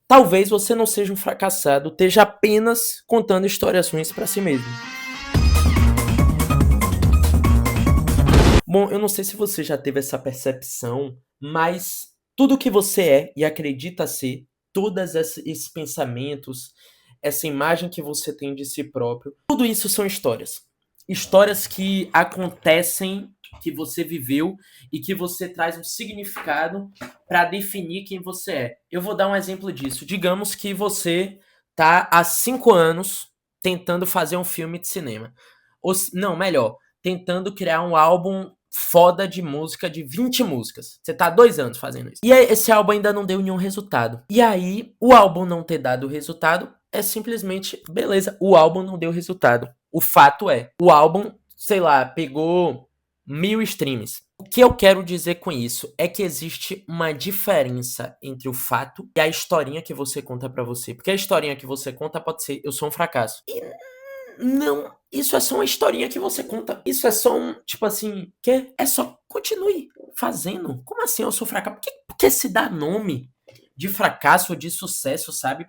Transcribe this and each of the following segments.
talvez você não seja um fracassado, esteja apenas contando histórias ruins pra si mesmo. Bom, eu não sei se você já teve essa percepção, mas tudo que você é e acredita ser, todos esses pensamentos, essa imagem que você tem de si próprio, tudo isso são histórias. Histórias que acontecem, que você viveu e que você traz um significado para definir quem você é. Eu vou dar um exemplo disso. Digamos que você tá há 5 anos tentando fazer um filme de cinema. Não, melhor, tentando criar um álbum foda de música, de 20 músicas. Você tá há 2 anos fazendo isso. E aí, esse álbum ainda não deu nenhum resultado. E aí, o álbum não ter dado resultado é simplesmente, beleza, o álbum não deu resultado. O fato é, o álbum, sei lá, pegou 1000 streams. O que eu quero dizer com isso é que existe uma diferença entre o fato e a historinha que você conta pra você. Porque a historinha que você conta pode ser, eu sou um fracasso. E não, isso é só uma historinha que você conta. Isso é só um, tipo assim, que é só continue fazendo. Como assim eu sou fracasso? Por que se dá nome de fracasso ou de sucesso, sabe?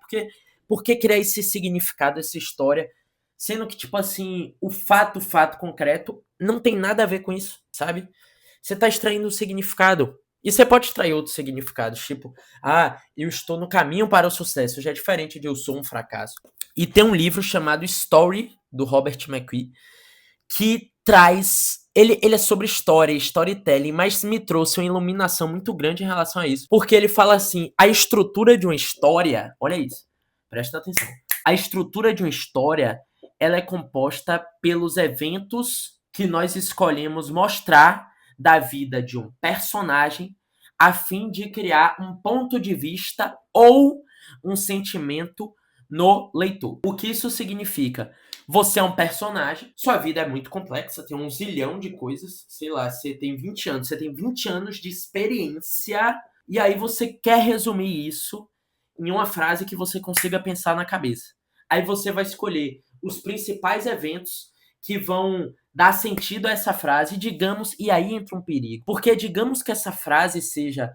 Por que criar esse significado, essa história, sendo que, tipo assim, o fato concreto não tem nada a ver com isso, sabe? Você tá extraindo o significado. E você pode extrair outros significados, tipo, eu estou no caminho para o sucesso, já é diferente de eu sou um fracasso. E tem um livro chamado Story, do Robert McKee, que traz. Ele é sobre história, storytelling, mas me trouxe uma iluminação muito grande em relação a isso. Porque ele fala assim: a estrutura de uma história. Olha isso, presta atenção. A estrutura de uma história ela é composta pelos eventos que nós escolhemos mostrar da vida de um personagem a fim de criar um ponto de vista ou um sentimento no leitor. O que isso significa? Você é um personagem, sua vida é muito complexa, tem um zilhão de coisas, sei lá, você tem 20 anos, você tem 20 anos de experiência, e aí você quer resumir isso em uma frase que você consiga pensar na cabeça. Aí você vai escolher os principais eventos que vão dar sentido a essa frase, digamos, e aí entra um perigo. Porque digamos que essa frase seja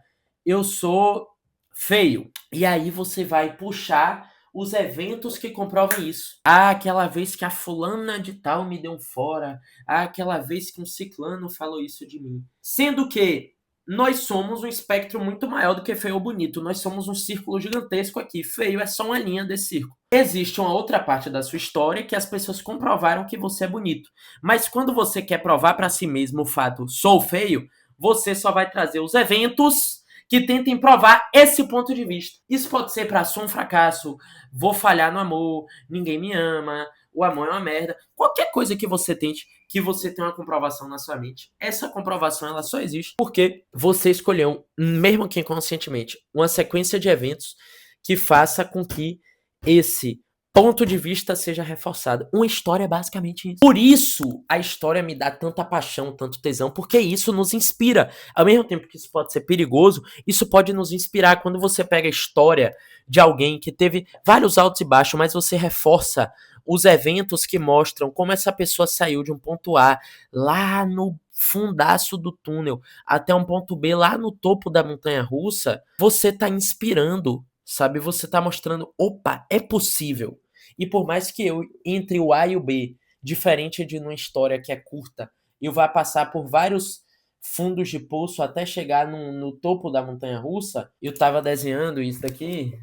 eu sou feio, e aí você vai puxar os eventos que comprovam isso. Aquela vez que a fulana de tal me deu um fora. Aquela vez que um ciclano falou isso de mim. Sendo que nós somos um espectro muito maior do que feio ou bonito. Nós somos um círculo gigantesco aqui. Feio é só uma linha desse círculo. Existe uma outra parte da sua história que as pessoas comprovaram que você é bonito. Mas quando você quer provar para si mesmo o fato sou feio, você só vai trazer os eventos que tentem provar esse ponto de vista. Isso pode ser para sou um fracasso, vou falhar no amor, ninguém me ama, o amor é uma merda. Qualquer coisa que você tente, que você tenha uma comprovação na sua mente, essa comprovação ela só existe porque você escolheu, mesmo que inconscientemente, uma sequência de eventos que faça com que esse ponto de vista seja reforçado. Uma história é basicamente isso. Por isso, a história me dá tanta paixão, tanto tesão, porque isso nos inspira. Ao mesmo tempo que isso pode ser perigoso, isso pode nos inspirar. Quando você pega a história de alguém que teve vários altos e baixos, mas você reforça os eventos que mostram como essa pessoa saiu de um ponto A, lá no fundaço do túnel, até um ponto B, lá no topo da montanha russa, você tá inspirando, sabe? Você tá mostrando, opa, é possível. E por mais que eu, entre o A e o B, diferente de uma história que é curta, eu vá passar por vários fundos de poço até chegar no topo da montanha russa, eu tava desenhando isso daqui,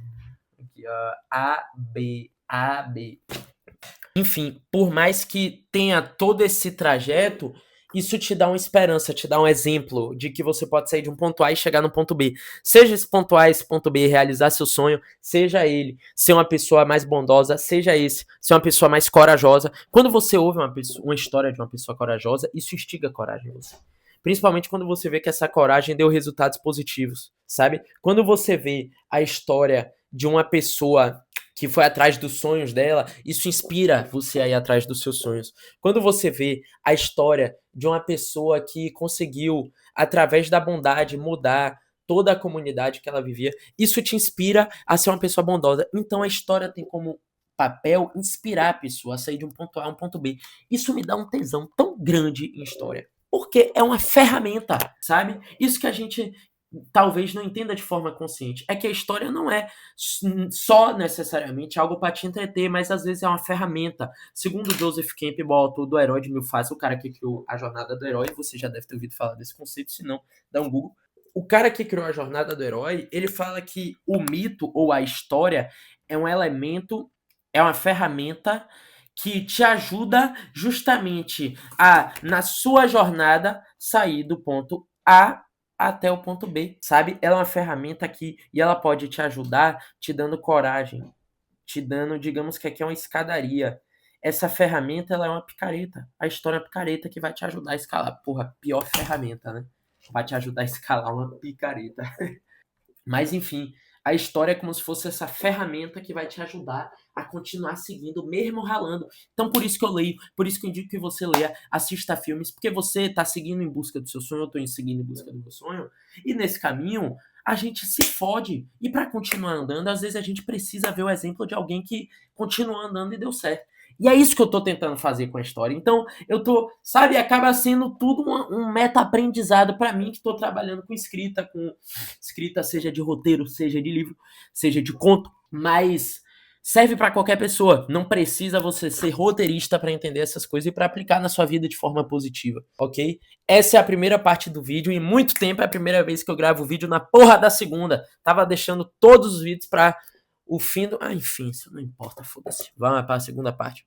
ó, A, B, A, B. Enfim, por mais que tenha todo esse trajeto, isso te dá uma esperança, te dá um exemplo de que você pode sair de um ponto A e chegar no ponto B. Seja esse ponto A, esse ponto B, realizar seu sonho, seja ele ser uma pessoa mais bondosa, seja esse ser uma pessoa mais corajosa. Quando você ouve uma história de uma pessoa corajosa, isso instiga coragem em você. Principalmente quando você vê que essa coragem deu resultados positivos, sabe? Quando você vê a história de uma pessoa que foi atrás dos sonhos dela, isso inspira você a ir atrás dos seus sonhos. Quando você vê a história de uma pessoa que conseguiu, através da bondade, mudar toda a comunidade que ela vivia, isso te inspira a ser uma pessoa bondosa. Então a história tem como papel inspirar a pessoa a sair de um ponto A a um ponto B. Isso me dá um tesão tão grande em história. Porque é uma ferramenta, sabe? Isso que a gente talvez não entenda de forma consciente, é que a história não é só necessariamente algo para te entreter, mas às vezes é uma ferramenta. Segundo Joseph Campbell, autor do Herói de Mil Faces, o cara que criou a jornada do herói, você já deve ter ouvido falar desse conceito, se não, dá um Google. O cara que criou a jornada do herói, ele fala que o mito ou a história é um elemento, é uma ferramenta que te ajuda justamente a, na sua jornada, sair do ponto A até o ponto B, sabe? Ela é uma ferramenta que, e ela pode te ajudar te dando coragem, te dando, digamos que aqui é uma escadaria. Essa ferramenta, ela é uma picareta. A história é uma picareta que vai te ajudar a escalar. Porra, pior ferramenta, né? Vai te ajudar a escalar uma picareta. Mas enfim, a história é como se fosse essa ferramenta que vai te ajudar a continuar seguindo, mesmo ralando. Então por isso que eu leio, por isso que eu indico que você leia, assista filmes, porque você está seguindo em busca do seu sonho, eu estou seguindo em busca do meu sonho, e nesse caminho a gente se fode. E para continuar andando, às vezes a gente precisa ver o exemplo de alguém que continua andando e deu certo. E é isso que eu tô tentando fazer com a história. Então, eu tô, sabe, acaba sendo tudo um meta-aprendizado para mim que tô trabalhando com escrita, seja de roteiro, seja de livro, seja de conto, mas serve para qualquer pessoa. Não precisa você ser roteirista para entender essas coisas e para aplicar na sua vida de forma positiva, ok? Essa é a primeira parte do vídeo. Em muito tempo é a primeira vez que eu gravo vídeo na porra da segunda. Tava deixando todos os vídeos para o fim do... Ah, enfim, isso não importa, foda-se. Vamos para a segunda parte.